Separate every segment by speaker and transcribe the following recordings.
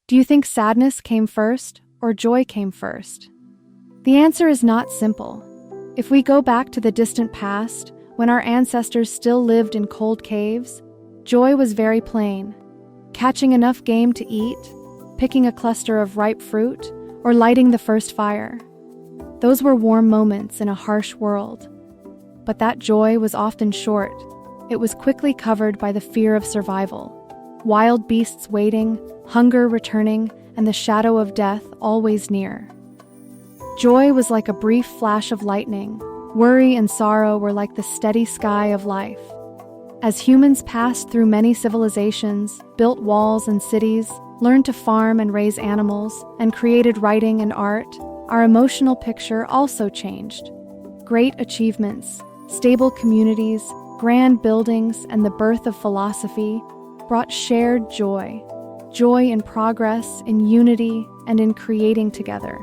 Speaker 1: Do you think sadness came first or joy came first? The answer is not simple. If we go back to the distant past, when our ancestors still lived in cold caves, joy was very plain. Catching enough game to eat, picking a cluster of ripe fruit, or lighting the first fire. Those were warm moments in a harsh world. But that joy was often short. It was quickly covered by the fear of survival. Wild beasts waiting, hunger returning, and the shadow of death always near. Joy was like a brief flash of lightning. Worry and sorrow were like the steady sky of life. As humans passed through many civilizations, built walls and cities, learned to farm and raise animals, and created writing and art, our emotional picture also changed. Great achievements, stable communities, grand buildings, and the birth of philosophy brought shared joy. Joy in progress, in unity, and in creating together.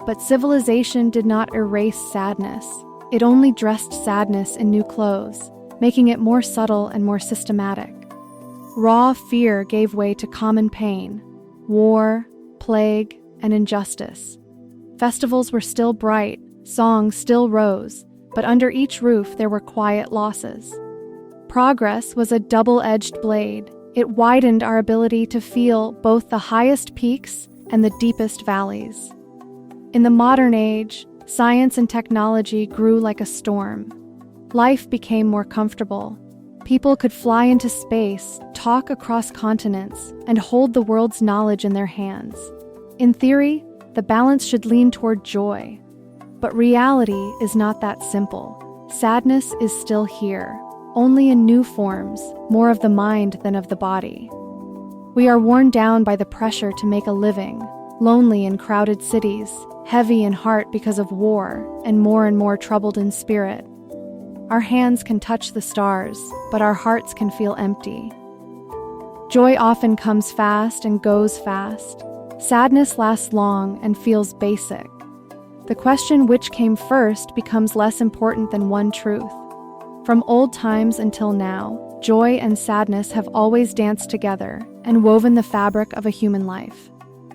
Speaker 1: But civilization did not erase sadness. It only dressed sadness in new clothes, making it more subtle and more systematic. Raw fear gave way to common pain, war, plague, and injustice. Festivals were still bright, songs still rose, but under each roof there were quiet losses. Progress was a double-edged blade. It widened our ability to feel both the highest peaks and the deepest valleys. In the modern age, science and technology grew like a storm. Life became more comfortable. People could fly into space, talk across continents, and hold the world's knowledge in their hands. In theory, the balance should lean toward joy. But reality is not that simple. Sadness is still here, only in new forms, more of the mind than of the body. We are worn down by the pressure to make a living, lonely in crowded cities, heavy in heart because of war, and more troubled in spirit. Our hands can touch the stars, but our hearts can feel empty. Joy often comes fast and goes fast. Sadness lasts long and feels basic. The question which came first becomes less important than one truth. From old times until now, joy and sadness have always danced together and woven the fabric of a human life.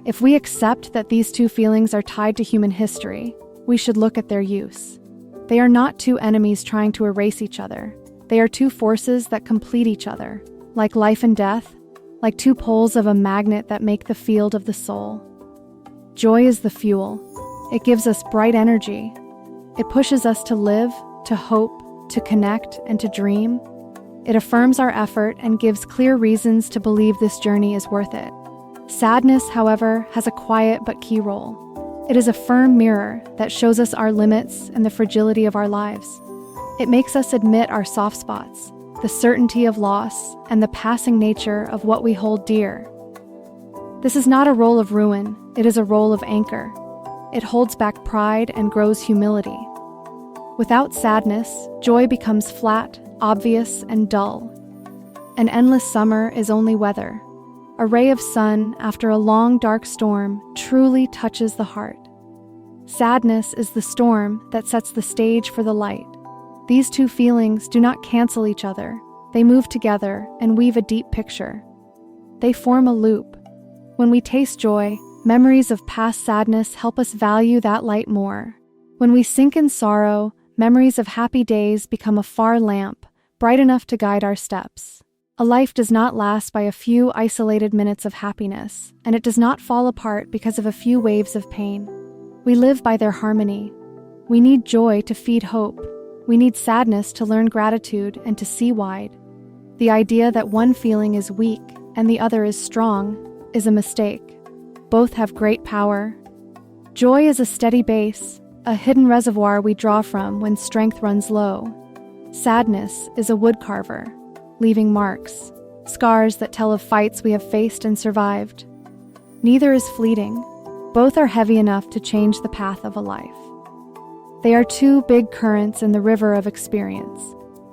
Speaker 1: If we accept that these two feelings are tied to human history, we should look at their use. They are not two enemies trying to erase each other. They are two forces that complete each other, like life and death, like two poles of a magnet that make the field of the soul. Joy is the fuel. It gives us bright energy. It pushes us to live, to hope, to connect, and to dream. It affirms our effort and gives clear reasons to believe this journey is worth it. Sadness, however, has a quiet but key role. It is a firm mirror that shows us our limits and the fragility of our lives. It makes us admit our soft spots, the certainty of loss, and the passing nature of what we hold dear. This is not a role of ruin, it is a role of anchor. It holds back pride and grows humility. Without sadness, joy becomes flat, obvious, and dull. An endless summer is only weather. A ray of sun after a long dark storm truly touches the heart. Sadness is the storm that sets the stage for the light. These two feelings do not cancel each other. They move together and weave a deep picture. They form a loop. When we taste joy, memories of past sadness help us value that light more. When we sink in sorrow, memories of happy days become a far lamp, bright enough to guide our steps. A life does not last by a few isolated minutes of happiness, and it does not fall apart because of a few waves of pain. We live by their harmony. We need joy to feed hope. We need sadness to learn gratitude and to see wide. The idea that one feeling is weak and the other is strong is a mistake. Both have great power. Joy is a steady base, a hidden reservoir we draw from when strength runs low. Sadness is a wood carver, leaving marks, scars that tell of fights we have faced and survived. Neither is fleeting. Both are heavy enough to change the path of a life. They are two big currents in the river of experience.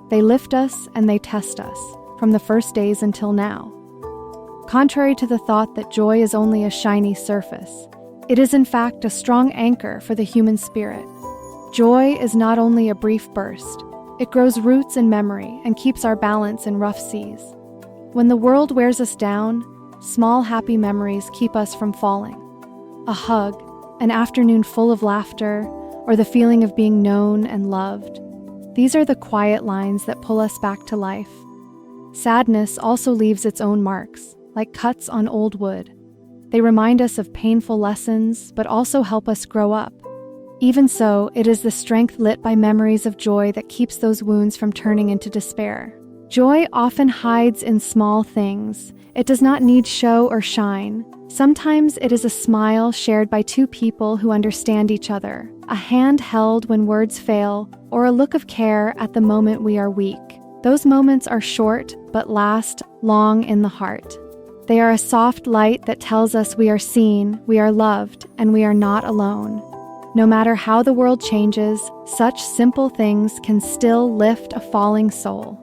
Speaker 1: They lift us and they test us, from the first days until now. Contrary to the thought that joy is only a shiny surface, it is in fact a strong anchor for the human spirit. Joy is not only a brief burst, it grows roots in memory and keeps our balance in rough seas. When the world wears us down, small happy memories keep us from falling. A hug, an afternoon full of laughter, or the feeling of being known and loved. These are the quiet lines that pull us back to life. Sadness also leaves its own marks, like cuts on old wood. They remind us of painful lessons, but also help us grow up. Even so, it is the strength lit by memories of joy that keeps those wounds from turning into despair. Joy often hides in small things. It does not need show or shine. Sometimes it is a smile shared by two people who understand each other, a hand held when words fail, or a look of care at the moment we are weak. Those moments are short, but last long in the heart. They are a soft light that tells us we are seen, we are loved, and we are not alone. No matter how the world changes, such simple things can still lift a falling soul.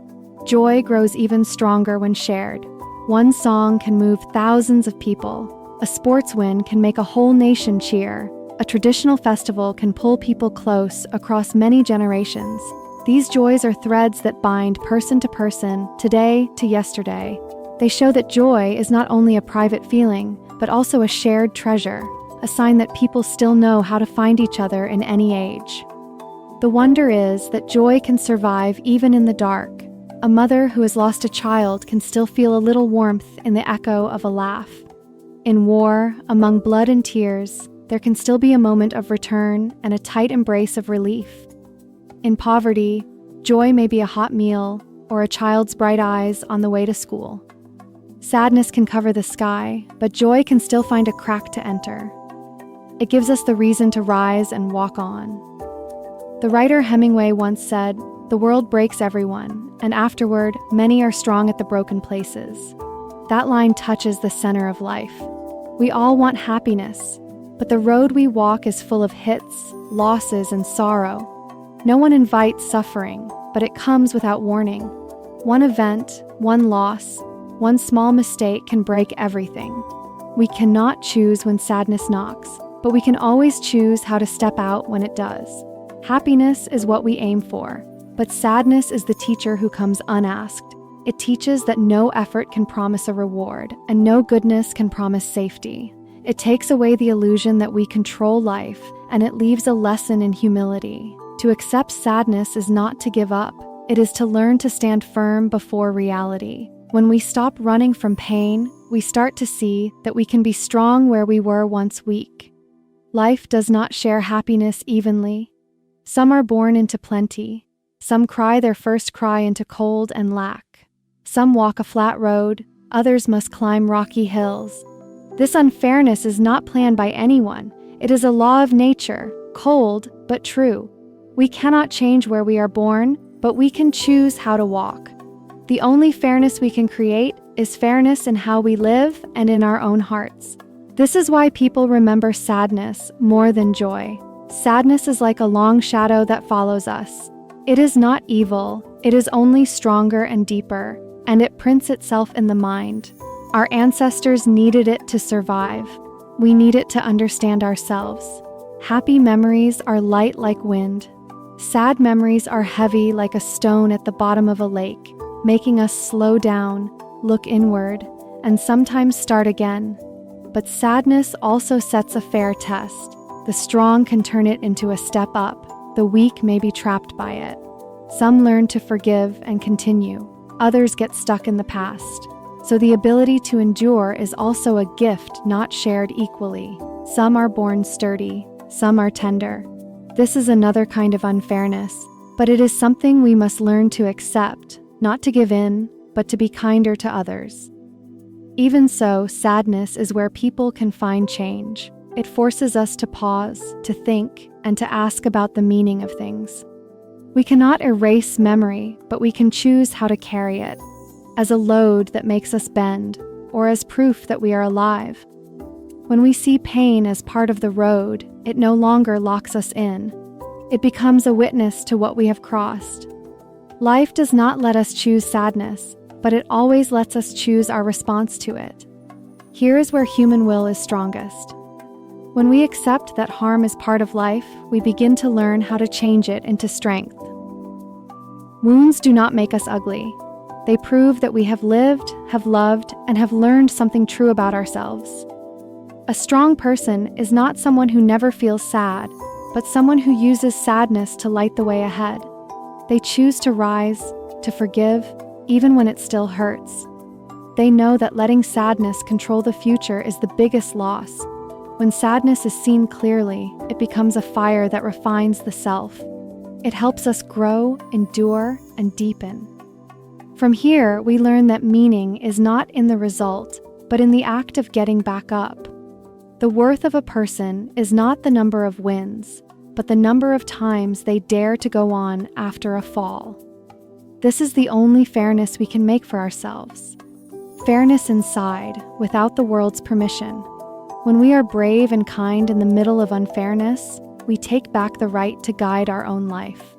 Speaker 1: Joy grows even stronger when shared. One song can move thousands of people. A sports win can make a whole nation cheer. A traditional festival can pull people close across many generations. These joys are threads that bind person to person, today to yesterday. They show that joy is not only a private feeling, but also a shared treasure, a sign that people still know how to find each other in any age. The wonder is that joy can survive even in the dark. A mother who has lost a child can still feel a little warmth in the echo of a laugh. In war, among blood and tears, there can still be a moment of return and a tight embrace of relief. In poverty, joy may be a hot meal or a child's bright eyes on the way to school. Sadness can cover the sky, but joy can still find a crack to enter. It gives us the reason to rise and walk on. The writer Hemingway once said, "The world breaks everyone, and afterward, many are strong at the broken places." That line touches the center of life. We all want happiness, but the road we walk is full of hits, losses, and sorrow. No one invites suffering, but it comes without warning. One event, one loss, one small mistake can break everything. We cannot choose when sadness knocks, but we can always choose how to step out when it does. Happiness is what we aim for, but sadness is the teacher who comes unasked. It teaches that no effort can promise a reward, and no goodness can promise safety. It takes away the illusion that we control life, and it leaves a lesson in humility. To accept sadness is not to give up. It is to learn to stand firm before reality. When we stop running from pain, we start to see that we can be strong where we were once weak. Life does not share happiness evenly. Some are born into plenty. Some cry their first cry into cold and lack. Some walk a flat road, others must climb rocky hills. This unfairness is not planned by anyone. It is a law of nature, cold but true. We cannot change where we are born, but we can choose how to walk. The only fairness we can create is fairness in how we live and in our own hearts. This is why people remember sadness more than joy. Sadness is like a long shadow that follows us. It is not evil, it is only stronger and deeper, and it prints itself in the mind. Our ancestors needed it to survive. We need it to understand ourselves. Happy memories are light like wind. Sad memories are heavy like a stone at the bottom of a lake, making us slow down, look inward, and sometimes start again. But sadness also sets a fair test. The strong can turn it into a step up. The weak may be trapped by it. Some learn to forgive and continue. Others get stuck in the past. So the ability to endure is also a gift not shared equally. Some are born sturdy, some are tender. This is another kind of unfairness, but it is something we must learn to accept, not to give in, but to be kinder to others. Even so, sadness is where people can find change. It forces us to pause, to think, and to ask about the meaning of things. We cannot erase memory, but we can choose how to carry it, as a load that makes us bend, or as proof that we are alive. When we see pain as part of the road, it no longer locks us in. It becomes a witness to what we have crossed. Life does not let us choose sadness, but it always lets us choose our response to it. Here is where human will is strongest. When we accept that harm is part of life, we begin to learn how to change it into strength. Wounds do not make us ugly. They prove that we have lived, have loved, and have learned something true about ourselves. A strong person is not someone who never feels sad, but someone who uses sadness to light the way ahead. They choose to rise, to forgive, even when it still hurts. They know that letting sadness control the future is the biggest loss. When sadness is seen clearly, it becomes a fire that refines the self. It helps us grow, endure, and deepen. From here, we learn that meaning is not in the result, but in the act of getting back up. The worth of a person is not the number of wins, but the number of times they dare to go on after a fall. This is the only fairness we can make for ourselves. Fairness inside, without the world's permission. When we are brave and kind in the middle of unfairness, we take back the right to guide our own life.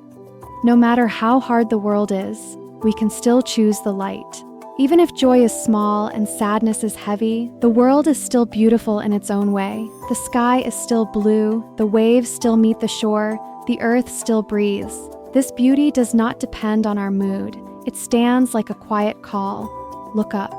Speaker 1: No matter how hard the world is, we can still choose the light. Even if joy is small and sadness is heavy, the world is still beautiful in its own way. The sky is still blue, the waves still meet the shore, the earth still breathes. This beauty does not depend on our mood. It stands like a quiet call. Look up.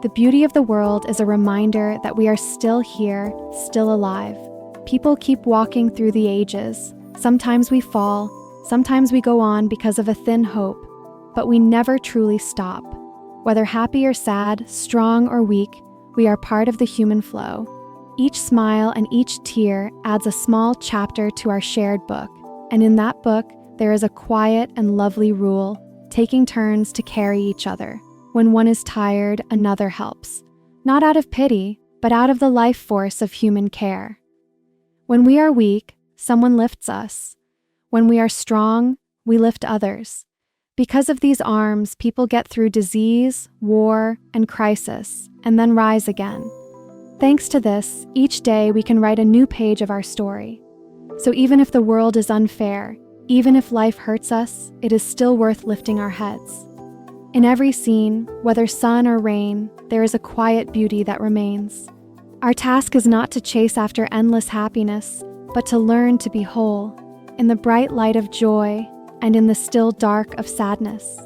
Speaker 1: The beauty of the world is a reminder that we are still here, still alive. People keep walking through the ages. Sometimes we fall, sometimes we go on because of a thin hope, but we never truly stop. Whether happy or sad, strong or weak, we are part of the human flow. Each smile and each tear adds a small chapter to our shared book, and in that book, there is a quiet and lovely rule, taking turns to carry each other. When one is tired, another helps, not out of pity, but out of the life force of human care. When we are weak, someone lifts us. When we are strong, we lift others. Because of these arms, people get through disease, war, and crisis, and then rise again. Thanks to this, each day we can write a new page of our story. So even if the world is unfair, even if life hurts us, it is still worth lifting our heads. In every scene, whether sun or rain, there is a quiet beauty that remains. Our task is not to chase after endless happiness, but to learn to be whole, in the bright light of joy and in the still dark of sadness.